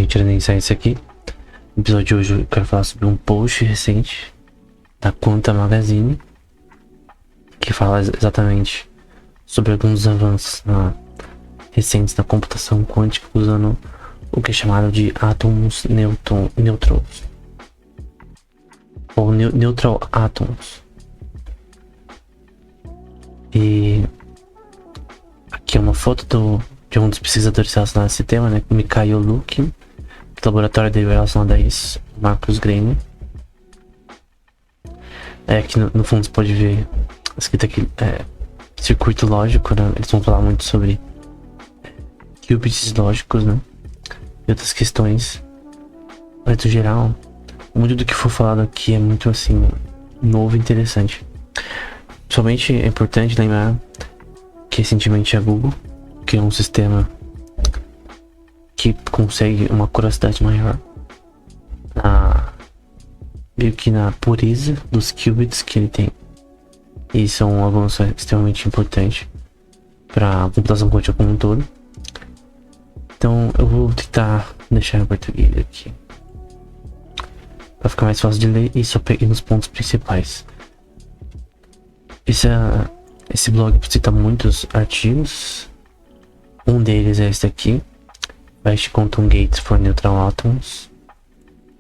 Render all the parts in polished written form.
mentira, nem sai isso aqui. No episódio de hoje eu quero falar sobre um post recente da Quanta Magazine, que fala exatamente sobre alguns avanços recentes da computação quântica usando o que é chamado de átomos nêutrons ou neutral atoms. E aqui é uma foto de um dos pesquisadores relacionados a esse tema, né? Mikhail Lukin, do laboratório dele relacionado a isso, Marcus Greiner. Aqui no fundo você pode ver escrito aqui, circuito lógico, né? Eles vão falar muito sobre qubits lógicos, né? E outras questões. Mas no geral, muito do que for falado aqui é muito assim, novo e interessante. Somente é importante lembrar que recentemente a Google criou um sistema que consegue uma curiosidade maior meio que na pureza dos qubits que ele tem. E isso é um avanço extremamente importante para a computação quântica como um todo. Então eu vou tentar deixar em português aqui para ficar mais fácil de ler e só peguei nos pontos principais. Esse blog cita muitos artigos. Um deles é esse aqui, Fast Quantum Gates for Neutral Atoms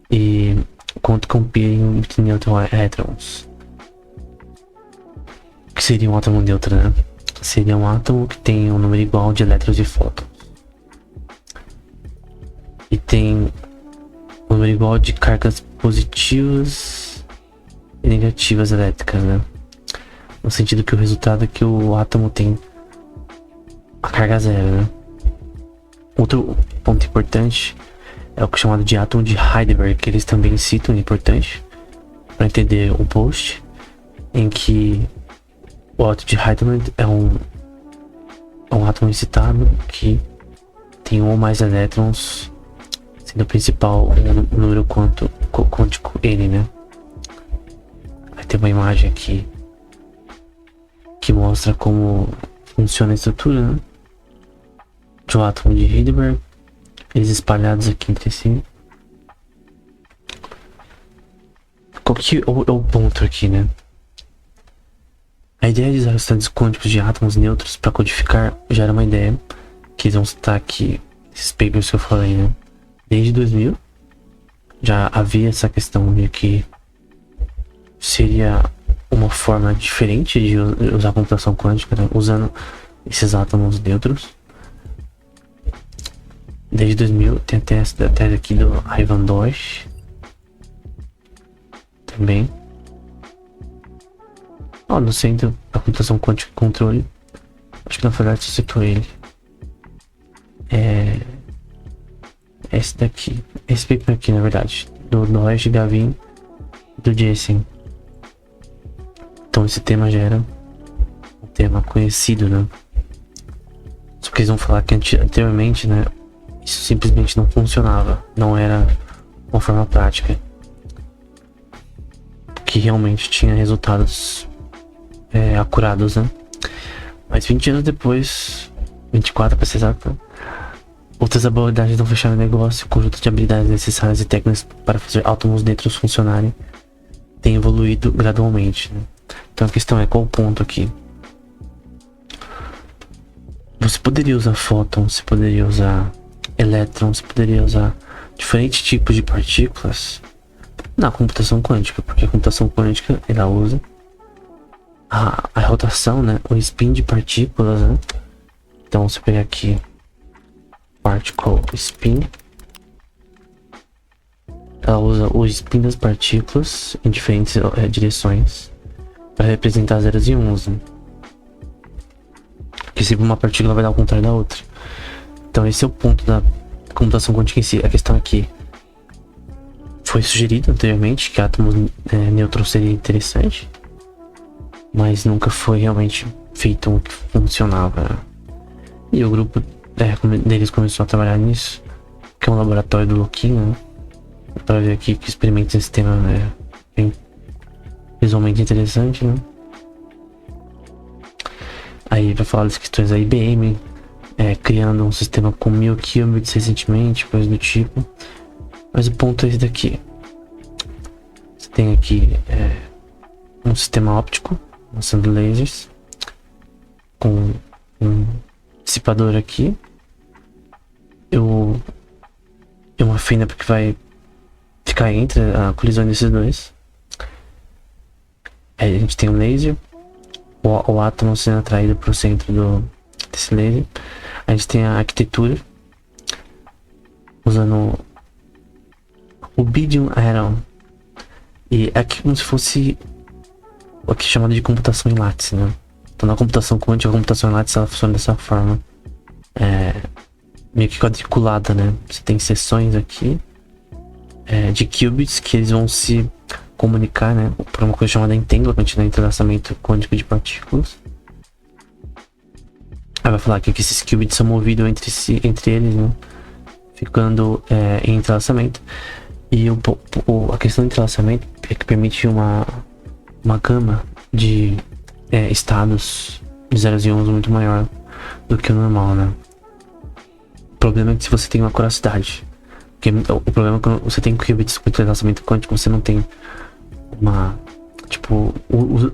e Quantum Computing with Neutral Electrons. O que seria um átomo neutro, né? Seria um átomo que tem um número igual de elétrons e fótons e tem um número igual de cargas positivas e negativas elétricas, né? No sentido que o resultado é que o átomo tem a carga zero, né? Outro ponto importante é o que é chamado de átomo de Heidelberg, que eles também citam, é importante para entender o post, em que o átomo de Heidelberg é um átomo excitado que tem um ou mais elétrons, sendo o principal o número quântico N, né? Aí tem uma imagem aqui que mostra como funciona a estrutura, né, de um átomo de Heidelberg, eles espalhados aqui entre si. Qual que é o ponto aqui, né? A ideia de usar os estudos quânticos de átomos neutros para codificar já era uma ideia que eles vão citar aqui, esses papers que eu falei, né? Desde 2000 já havia essa questão de que seria uma forma diferente de usar a computação quântica, né, usando esses átomos neutros. Desde 2000 tem até essa tese aqui do Ivan Deutsch também. No centro da computação quântica controle, acho que na verdade você citou ele, esse daqui, esse paper aqui, na verdade, do Deutsch, Gavin e do Jensen. Então esse tema já era um tema conhecido, né? Só que eles vão falar que anteriormente, né, isso simplesmente não funcionava, não era uma forma prática que realmente tinha resultados acurados, né? Mas 20 anos depois, 24 para ser exato, outras habilidades não fecharam o negócio. O conjunto de habilidades necessárias e técnicas para fazer átomos neutros funcionarem tem evoluído gradualmente, né? Então a questão é, qual o ponto aqui? Você poderia usar fótons, você poderia usar elétrons, você poderia usar diferentes tipos de partículas na computação quântica, porque a computação quântica ela usa a rotação, né, o spin de partículas, né? Então se pegar aqui particle spin, ela usa o spin das partículas em diferentes direções para representar zeros e uns, né? Porque sempre uma partícula vai dar ao contrário da outra. Então esse é o ponto da computação quântica em si. A questão aqui foi sugerido anteriormente que átomos neutros seria interessante, mas nunca foi realmente feito o que funcionava. E o grupo deles começou a trabalhar nisso, que é um laboratório do Lukin, né? Para ver aqui que experimentos esse tema bem visualmente interessante, né? Aí vai falar das questões da IBM, criando um sistema com 1000 qubits recentemente, coisa do tipo. Mas o ponto é esse daqui. Você tem aqui um sistema óptico, lançando lasers, com um dissipador aqui. E uma fenda que vai ficar entre a colisão desses dois. Aí a gente tem um laser, o átomo sendo atraído para o centro desse laser. A gente tem a arquitetura, usando o Rubidium Atom. E aqui como se fosse o que é chamado de computação em lattice, né? Então na computação quântica, a computação em lattice ela funciona dessa forma. Meio que quadriculada, né? Você tem seções aqui de qubits que eles vão se comunicar, né? Por uma coisa chamada entanglement, né? Entrelaçamento quântico de partículas. Aí vai falar que esses qubits são movidos entre eles, né? Ficando em entrelaçamento. E a questão do entrelaçamento é que permite uma gama de estados de zeros e uns muito maior do que o normal, né? O problema é que se você tem uma curosidade, porque o problema é que você tem qubits com entrelaçamento quântico, você não tem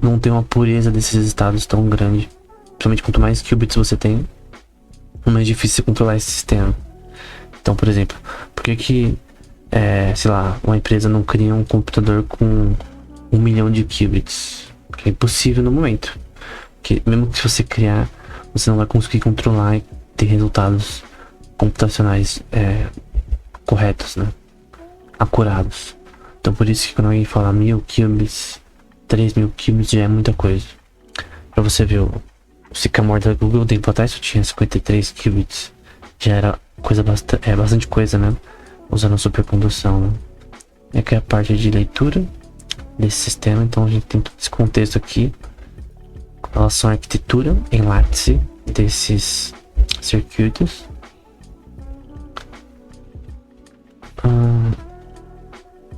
não tem uma pureza desses estados tão grande. Principalmente quanto mais qubits você tem, mais difícil controlar esse sistema. Então, por exemplo, por que sei lá, uma empresa não cria um computador com 1 milhão de qubits? Porque é impossível no momento. Porque mesmo que se você criar, você não vai conseguir controlar e ter resultados computacionais corretos, né? Acurados. Então por isso que quando alguém fala 1000 qubits, 3000 qubits já é muita coisa. Pra você ver, o Sycamore da Google, tempo atrás só tinha 53 qubits. Já era bastante coisa, né? Usando supercondução, né? E aqui é a parte de leitura desse sistema. Então a gente tem todo esse contexto aqui com relação à arquitetura em lattice desses circuitos.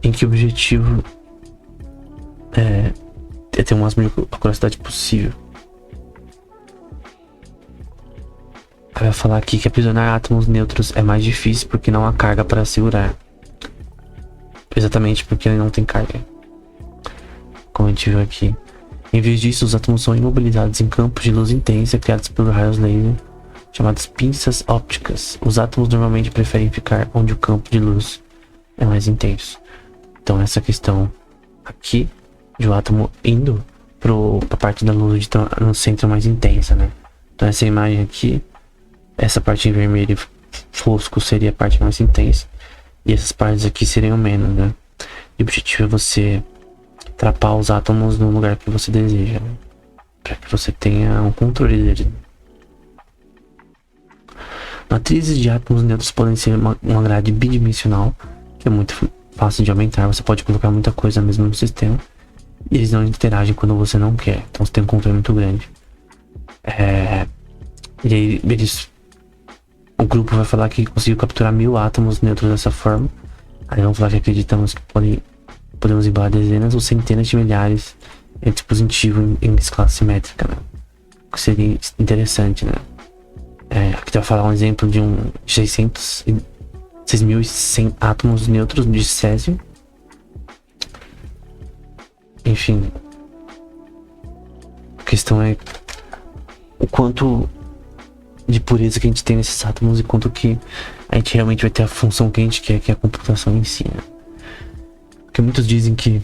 Em que o objetivo é ter o máximo de acuracidade possível. Aí vai falar aqui que aprisionar átomos neutros é mais difícil porque não há carga para segurar. Exatamente porque ele não tem carga, como a gente viu aqui. Em vez disso, os átomos são imobilizados em campos de luz intensa criados por raios laser, chamados pinças ópticas. Os átomos normalmente preferem ficar onde o campo de luz é mais intenso. Então essa questão aqui de o átomo indo para a parte da luz no centro mais intensa, né? Então essa imagem aqui, essa parte em vermelho e fosco seria a parte mais intensa, e essas partes aqui seriam menos, né? E o objetivo é você atrapar os átomos no lugar que você deseja, né? Para que você tenha um controle deles. Matrizes de átomos neutros podem ser uma grade bidimensional, que é muito fácil de aumentar. Você pode colocar muita coisa mesmo no sistema e eles não interagem quando você não quer. Então você tem um controle muito grande. E aí o grupo vai falar que conseguiu capturar 1000 átomos neutros dessa forma. Aí vão falar que acreditamos que podemos embalar dezenas ou centenas de milhares de dispositivos em escala simétrica, né? O que seria interessante, né? Aqui vai falar um exemplo de 6.100 átomos neutros de césio. Enfim, a questão é o quanto de pureza que a gente tem nesses átomos e quanto que a gente realmente vai ter a função que a gente quer, que é a computação em si, né? Porque muitos dizem que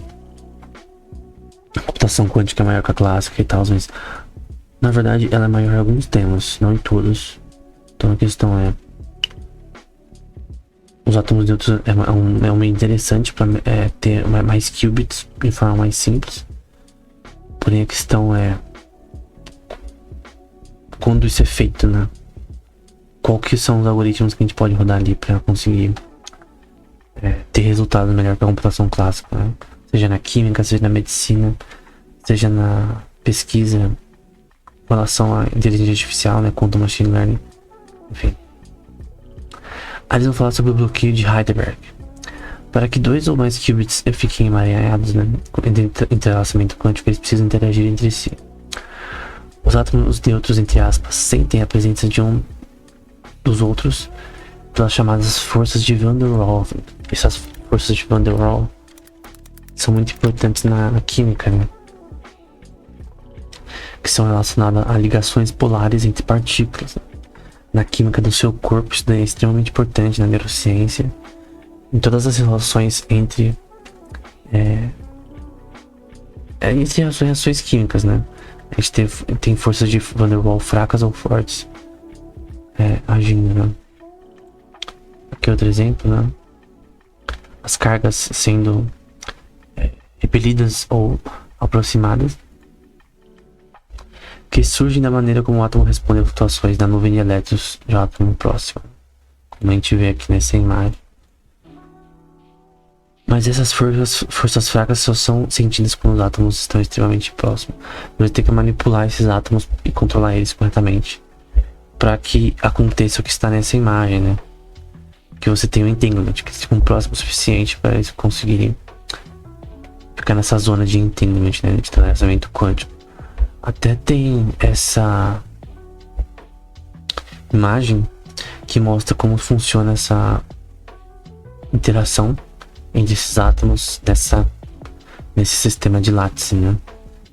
a computação quântica é maior que a clássica e tal, mas na verdade ela é maior em alguns temas, não em todos. Então a questão é, os átomos neutros é um meio interessante para ter mais qubits de forma mais simples. Porém a questão é quando isso é feito, né? Qual que são os algoritmos que a gente pode rodar ali para conseguir ter resultados melhor que a computação clássica, né? Seja na química, seja na medicina, seja na pesquisa em relação à inteligência artificial, né? Quanto machine learning, enfim. Aí eles vão falar sobre o bloqueio de Heidelberg. Para que 2 ou mais qubits fiquem emaranhados, né, em entrelaçamento quântico, eles precisam interagir entre si. Os átomos neutros, entre aspas, sentem a presença de um dos outros pelas chamadas forças de Van der Waals. Essas forças de Van der Waals são muito importantes na química, né? Que são relacionadas a ligações polares entre partículas. Na química do seu corpo, isso daí é extremamente importante na neurociência. Em todas as relações entre reações químicas, né? A gente tem forças de Van der Waals fracas ou fortes agindo, né? Aqui outro exemplo, né? As cargas sendo repelidas ou aproximadas, que surgem da maneira como o átomo responde a flutuações da nuvem de elétrons de um átomo próximo, como a gente vê aqui nessa imagem. Mas essas forças fracas só são sentidas quando os átomos estão extremamente próximos. Você tem que manipular esses átomos e controlar eles corretamente para que aconteça o que está nessa imagem, né? Que você tenha um entanglement, que eles ficam próximos o suficiente para eles conseguirem ficar nessa zona de entanglement, né? De entrelaçamento quântico. Até tem essa imagem que mostra como funciona essa interação entre esses átomos nesse sistema de lattice, né?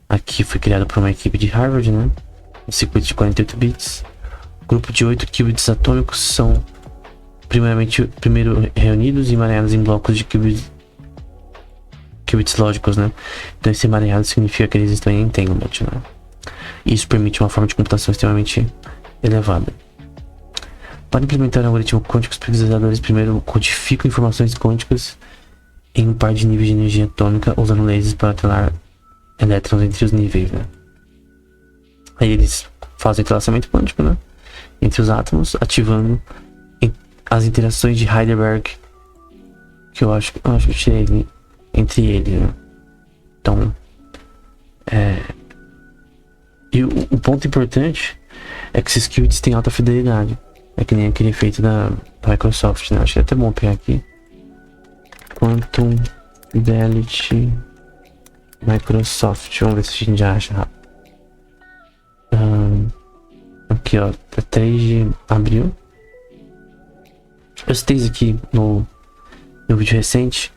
Aqui foi criado por uma equipe de Harvard, né? Um circuito de 48 bits. Grupo de 8 qubits atômicos são primeiro reunidos e emaranhados em blocos de qubits lógicos, né? Então esse emaranhado significa que eles estão em entanglement, né? Isso permite uma forma de computação extremamente elevada. Para implementar um algoritmo quântico, os pesquisadores primeiro codificam informações quânticas em um par de níveis de energia atômica usando lasers para atelar elétrons entre os níveis, né? Aí eles fazem o entrelaçamento quântico, né? Entre os átomos, ativando as interações de Heidelberg, que eu acho que eu tirei entre eles, né? Então, e o ponto importante é que esses qubits têm alta fidelidade. É que nem aquele feito da Microsoft, né? Acho que é até bom pegar aqui. Quantum Fidelity Microsoft. Vamos ver se a gente já acha rápido. Aqui, ó. É 3 de abril. Eu citei isso aqui no vídeo recente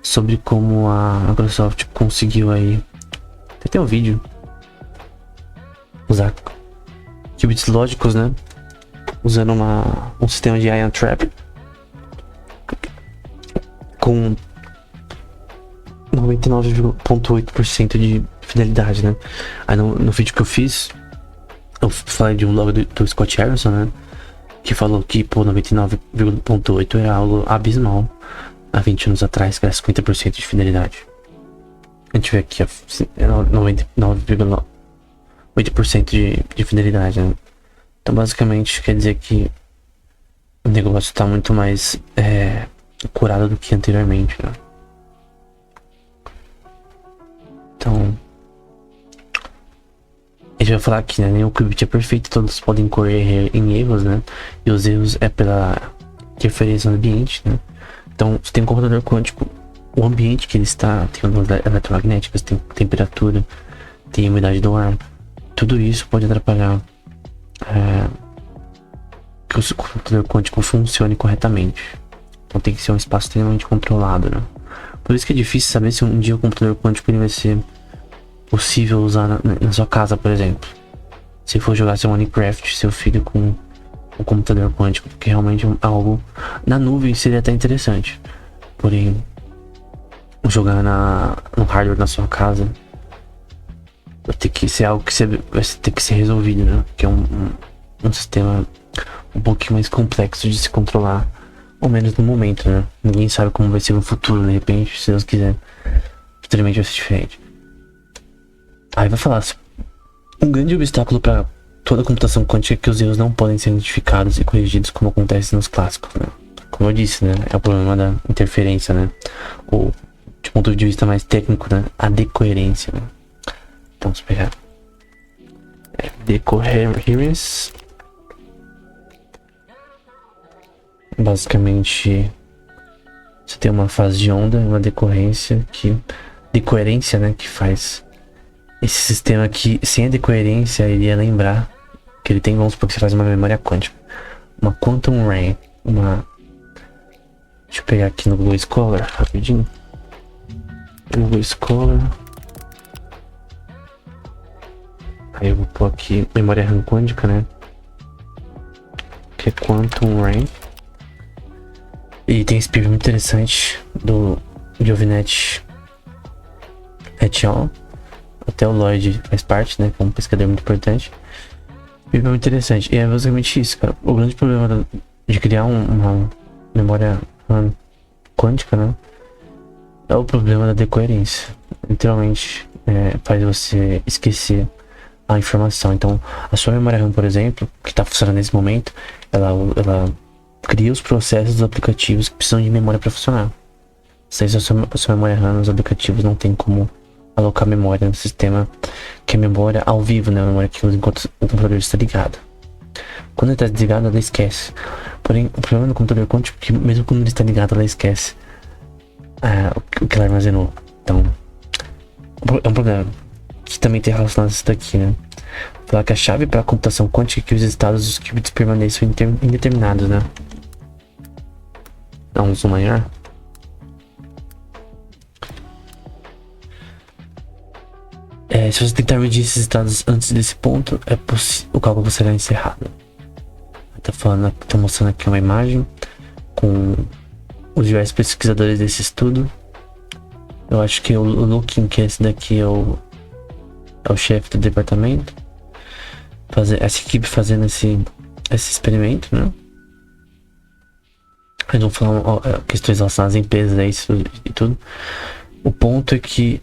sobre como a Microsoft conseguiu aí. Tem até um vídeo. Usar qubits lógicos, né? Usando um sistema de ion trap com 99,8% de fidelidade, né? Aí no vídeo que eu fiz, eu falei de um blog do Scott Harrison, né? Que falou que, pô, 99,8% é algo abismal. Há 20 anos atrás, que era 50% de fidelidade. A gente vê aqui, ó, 99,8% de fidelidade, né? Então, basicamente, quer dizer que o negócio está muito mais curado do que anteriormente, né? Então, a gente vai falar aqui, né? Nenhum qubit é perfeito, todos podem incorrer em erros, né? E os erros é pela interferência no ambiente, né? Então, você tem um computador quântico, o ambiente que ele está, tem ondas eletromagnéticas, tem temperatura, tem umidade do ar. Tudo isso pode atrapalhar que o computador quântico funcione corretamente. Então tem que ser um espaço extremamente controlado, né? Por isso que é difícil saber se um dia o computador quântico ele vai ser possível usar na sua casa, por exemplo. Se for jogar seu Minecraft, seu filho com um computador quântico, porque realmente é algo na nuvem seria até interessante. Porém, jogar no hardware na sua casa vai ter que ser algo que vai ter que ser resolvido, né? Que é um sistema um pouquinho mais complexo de se controlar, ou menos no momento, né? Ninguém sabe como vai ser no futuro, de repente, se Deus quiser, futuramente vai ser diferente. Aí vai falar, um grande obstáculo para toda a computação quântica é que os erros não podem ser identificados e corrigidos como acontece nos clássicos, né? Como eu disse, né? É o problema da interferência, né? Ou, de ponto de vista mais técnico, né? A decoerência, né? Então, vamos pegar decoherence. Basicamente, você tem uma fase de onda e uma decoerência, né? Que faz esse sistema aqui, sem a decoerência, ele ia lembrar que ele tem, vamos supor que você faz uma memória quântica. uma Quantum RAM, deixa eu pegar aqui no Google Scholar rapidinho. Google Scholar. Aí eu vou pôr aqui memória RAM quântica, né? Que é Quantum RAM. E tem esse paper muito interessante do Giovinetti et al. Até o Lloyd faz parte, né? Que é um pesquisador muito importante. Paper muito interessante. E é basicamente isso, cara. O grande problema de criar uma memória RAM quântica, né? É o problema da decoerência. Literalmente faz você esquecer a informação. Então, a sua memória RAM, por exemplo, que está funcionando nesse momento, ela cria os processos dos aplicativos que precisam de memória para funcionar. Sem a sua memória RAM, os aplicativos não tem como alocar memória no sistema, que é memória ao vivo, né? A memória que usa enquanto o computador está ligado. Quando ele está desligado, ela esquece. Porém, o problema do computador quântico é que mesmo quando ele está ligado, ela esquece o que ela armazenou. Então, é um problema que também tem relacionado a isso daqui, né? Falar que a chave para a computação quântica é que os estados dos qubits permaneçam indeterminados, né? Dá um zoom maior. Se você tentar medir esses estados antes desse ponto, o cálculo será encerrado. Tá mostrando aqui uma imagem com os diversos pesquisadores desse estudo. Eu acho que o Lukin, que esse daqui é o chefe do departamento, essa equipe fazendo esse experimento, né? Eles vão falar questões relacionadas a empresas, isso e tudo. O ponto é que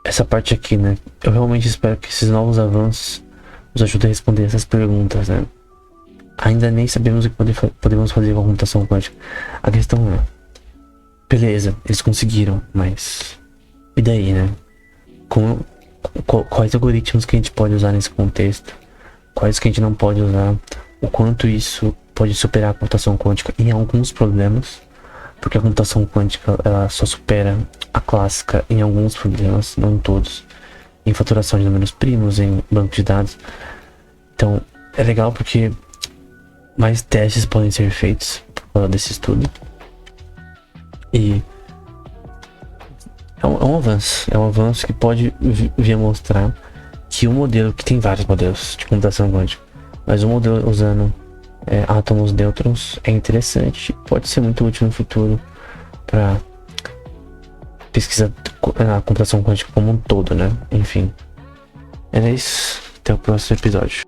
essa parte aqui, né? Eu realmente espero que esses novos avanços nos ajudem a responder essas perguntas, né? Ainda nem sabemos o que podemos fazer com a computação quântica. A questão é, beleza, eles conseguiram, mas e daí, né? Quais algoritmos que a gente pode usar nesse contexto? Quais que a gente não pode usar? O quanto isso pode superar a computação quântica em alguns problemas? Porque a computação quântica ela só supera a clássica em alguns problemas, não em todos. Em faturação de números primos, em banco de dados. Então, é legal porque mais testes podem ser feitos por causa desse estudo. E é um avanço que pode vir a mostrar que o modelo, que tem vários modelos de computação quântica, mas o modelo usando átomos nêutrons é interessante, pode ser muito útil no futuro para pesquisa a computação quântica como um todo, né? Enfim, era isso. Até o próximo episódio.